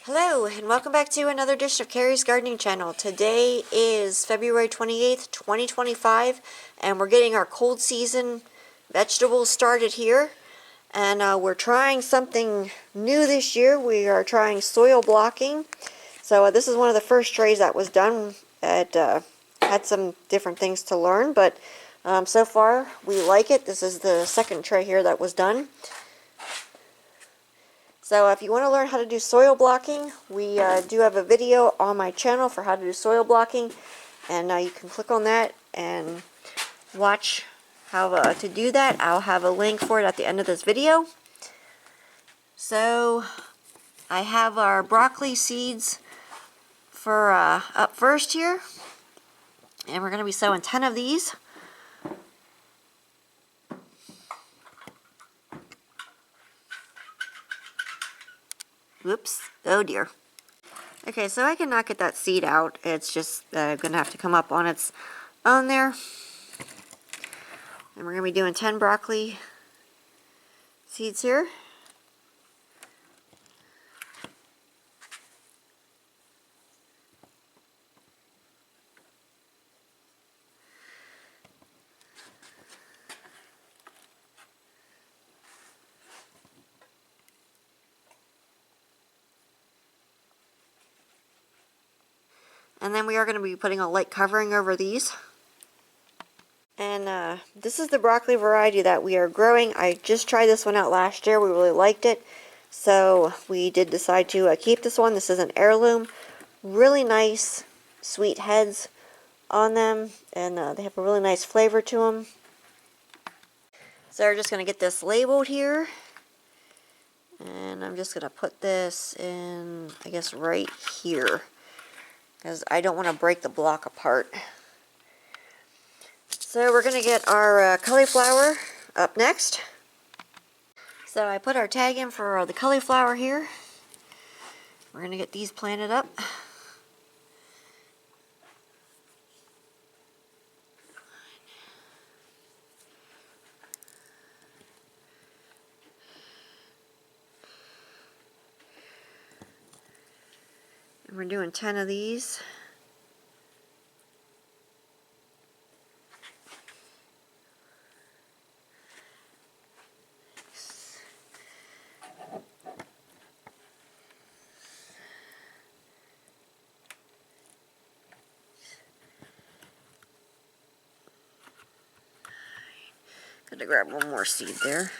Hello and welcome back to another edition of Carrie's Gardening Channel. Today is February 28th, 2025 and we're getting our cold season vegetables started here. And we're trying something new this year. We are trying soil blocking. So this is one of the first trays that was done. It had some different things to learn, but so far we like it. This is the second tray here that was done. So if you want to learn how to do soil blocking, we do have a video on my channel for how to do soil blocking, and you can click on that and watch how to do that. I'll have a link for it at the end of this video. So I have our broccoli seeds for up first here, and we're going to be sowing 10 of these. Whoops, oh dear. Okay, so I cannot get that seed out. It's just going to have to come up on its own there. And we're going to be doing 10 broccoli seeds here. And then we are going to be putting a light covering over these. And this is the broccoli variety that we are growing. I just tried this one out last year. We really liked it. So we did decide to keep this one. This is an heirloom. Really nice, sweet heads on them. And they have a really nice flavor to them. So we're just going to get this labeled here. And I'm just going to put this in, I guess, right here, because I don't want to break the block apart. So we're going to get our cauliflower up next. So I put our tag in for the cauliflower here. We're going to get these planted up. And we're doing 10 of these. Gonna grab one more seed there.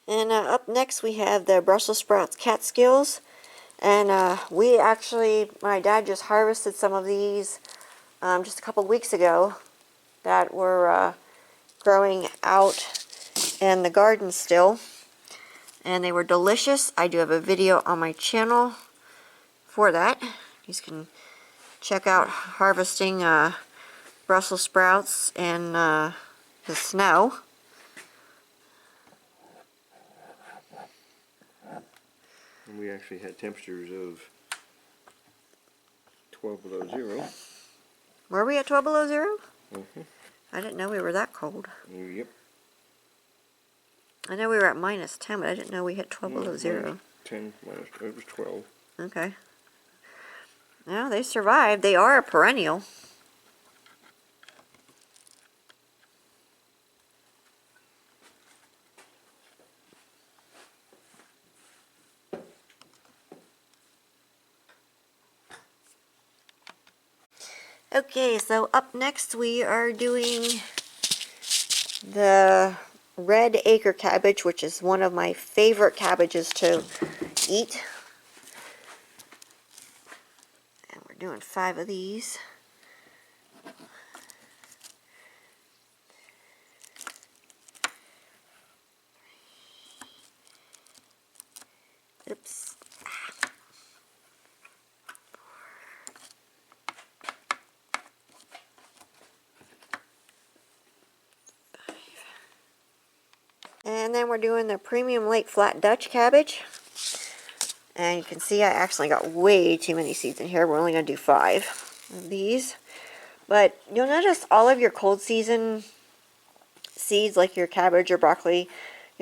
And up next we have the Brussels sprouts Catskills. And we actually, my dad just harvested some of these just a couple weeks ago that were growing out in the garden still. And they were delicious. I do have a video on my channel for that. You can check out harvesting Brussels sprouts in the snow. And we actually had temperatures of 12 below zero. Were we at 12 below zero? Mm-hmm. I didn't know we were that cold. Yep. I know we were at minus 10, but I didn't know we hit 12 below zero. 10, it was 12. Okay. Well, they survived. They are a perennial. Okay, so up next we are doing the red acre cabbage, which is one of my favorite cabbages to eat. And we're doing 5 of these. Oops. And then we're doing the premium late flat Dutch cabbage. And you can see I actually got way too many seeds in here. We're only going to do 5 of these. But you'll notice all of your cold season seeds, like your cabbage or broccoli,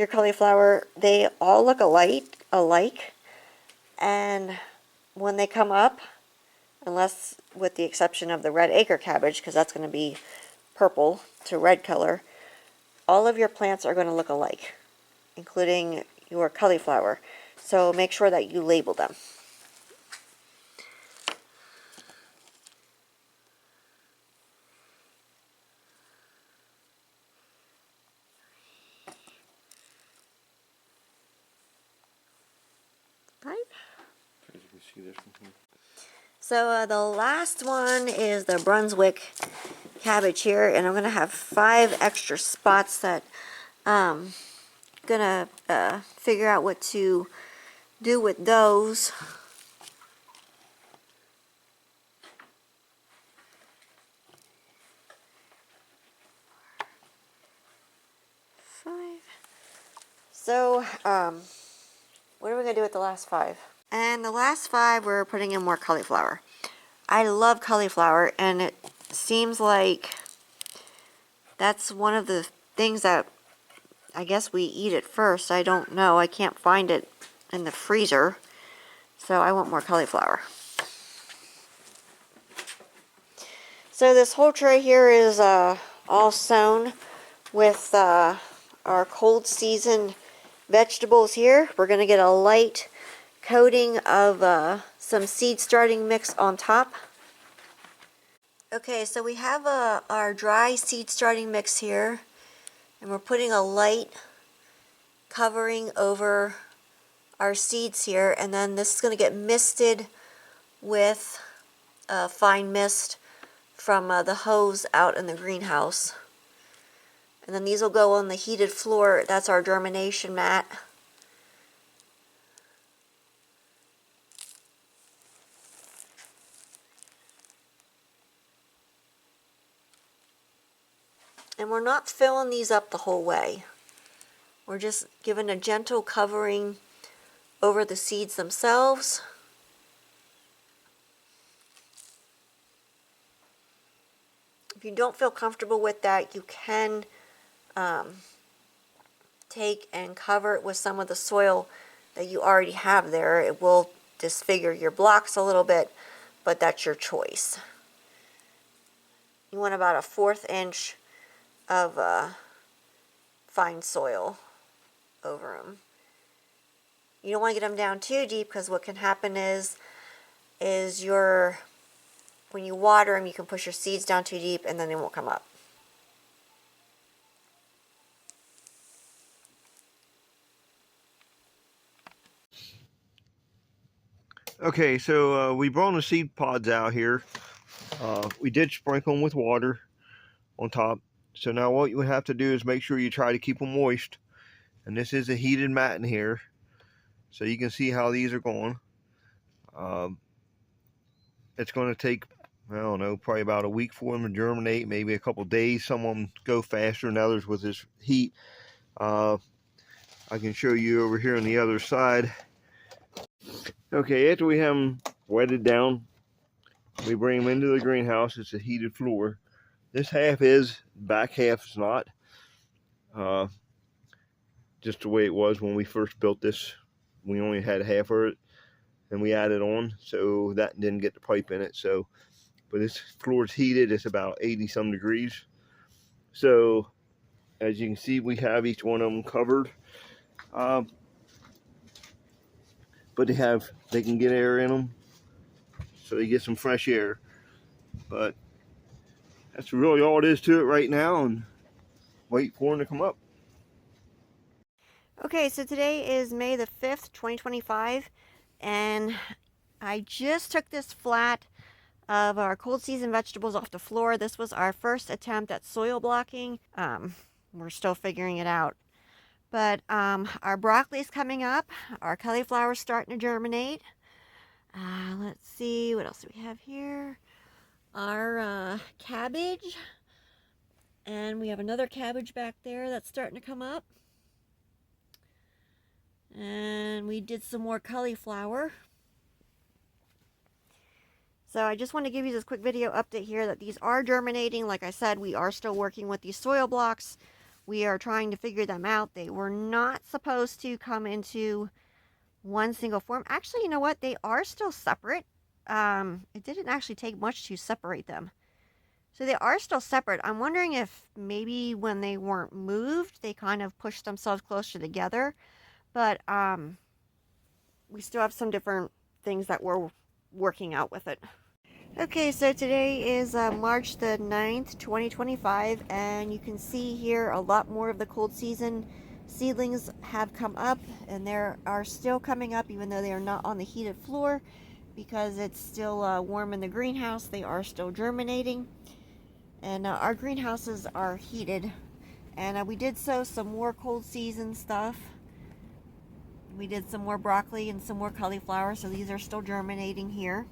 your cauliflower, they all look alike, and when they come up, unless with the exception of the red acre cabbage, because that's going to be purple to red color, all of your plants are going to look alike, including your cauliflower. So make sure that you label them. Right. As you can see this one here. So the last one is the Brunswick cabbage here, and I'm going to have 5 extra spots that going to figure out what to do with those. Five. So, what are we going to do with the last 5? And the last 5, we're putting in more cauliflower. I love cauliflower, and it seems like that's one of the things that I guess we eat it first. I don't know. I can't find it in the freezer, so I want more cauliflower. So this whole tray here is all sown with our cold season vegetables here. We're going to get a light coating of some seed starting mix on top. Okay, so we have our dry seed starting mix here, and we're putting a light covering over our seeds here, and then this is going to get misted with fine mist from the hose out in the greenhouse. And then these will go on the heated floor. That's our germination mat. And we're not filling these up the whole way. We're just giving a gentle covering over the seeds themselves. If you don't feel comfortable with that, you can take and cover it with some of the soil that you already have there. It will disfigure your blocks a little bit, but that's your choice. You want about a 1/4 inch of fine soil over them. You don't want to get them down too deep, because what can happen is when you water them, you can push your seeds down too deep and then they won't come up. Okay, so we brought the seed pods out here. We did sprinkle them with water on top. So now what you would have to do is make sure you try to keep them moist. And this is a heated mat in here, so you can see how these are going. It's going to take, I don't know, probably about a week for them to germinate, maybe a couple days. Some of them go faster than others with this heat. I can show you over here on the other side. Okay, after we have them wetted down, we bring them into the greenhouse. It's a heated floor. This half is, back half is not. Just the way it was when we first built this. We only had half of it, and we added on, so that didn't get the pipe in it. So, but this floor is heated. It's about 80 some degrees. So, as you can see, we have each one of them covered. But they can get air in them, so they get some fresh air. But that's really all it is to it right now, and wait for them to come up. Okay, so today is May the 5th, 2025, and I just took this flat of our cold season vegetables off the floor. This was our first attempt at soil blocking. We're still figuring it out. But our broccoli is coming up. Our cauliflower is starting to germinate. Let's see, what else do we have here? Our cabbage. And we have another cabbage back there that's starting to come up. And we did some more cauliflower. So I just want to give you this quick video update here that these are germinating. Like I said, we are still working with these soil blocks. we are trying to figure them out. They were not supposed to come into one single form. Actually, you know what? They are still separate. It didn't actually take much to separate them. So they are still separate. I'm wondering if maybe when they weren't moved, they kind of pushed themselves closer together. But we still have some different things that we're working out with it. Okay, so today is March the 9th, 2025, and you can see here a lot more of the cold season seedlings have come up, and they are still coming up even though they are not on the heated floor because it's still warm in the greenhouse. They are still germinating, and our greenhouses are heated, and we did sow some more cold season stuff. We did some more broccoli and some more cauliflower, so these are still germinating here.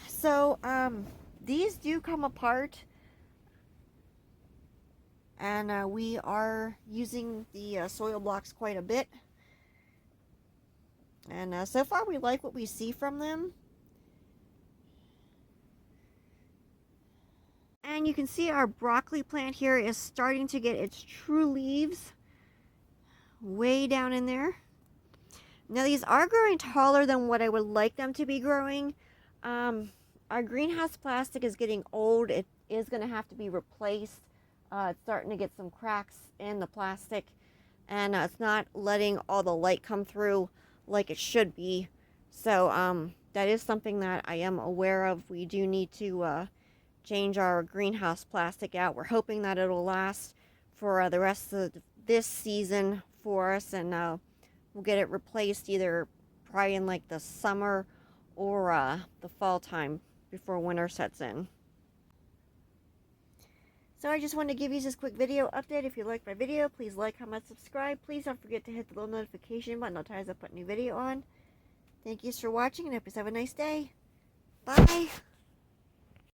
So these do come apart, and we are using the soil blocks quite a bit, and so far we like what we see from them. And you can see our broccoli plant here is starting to get its true leaves way down in there. Now these are growing taller than what I would like them to be growing. Our greenhouse plastic is getting old. It is going to have to be replaced. It's starting to get some cracks in the plastic, and it's not letting all the light come through like it should be. So that is something that I am aware of. We do need to change our greenhouse plastic out. We're hoping that it'll last for the rest of this season for us, and we'll get it replaced either probably in like the summer or the fall time before winter sets in. So I just wanted to give you this quick video update. If you liked my video, please like, comment, subscribe. Please don't forget to hit the little notification button. I'll tell you as I put a new video on. Thank you for watching, and I hope you have a nice day. Bye!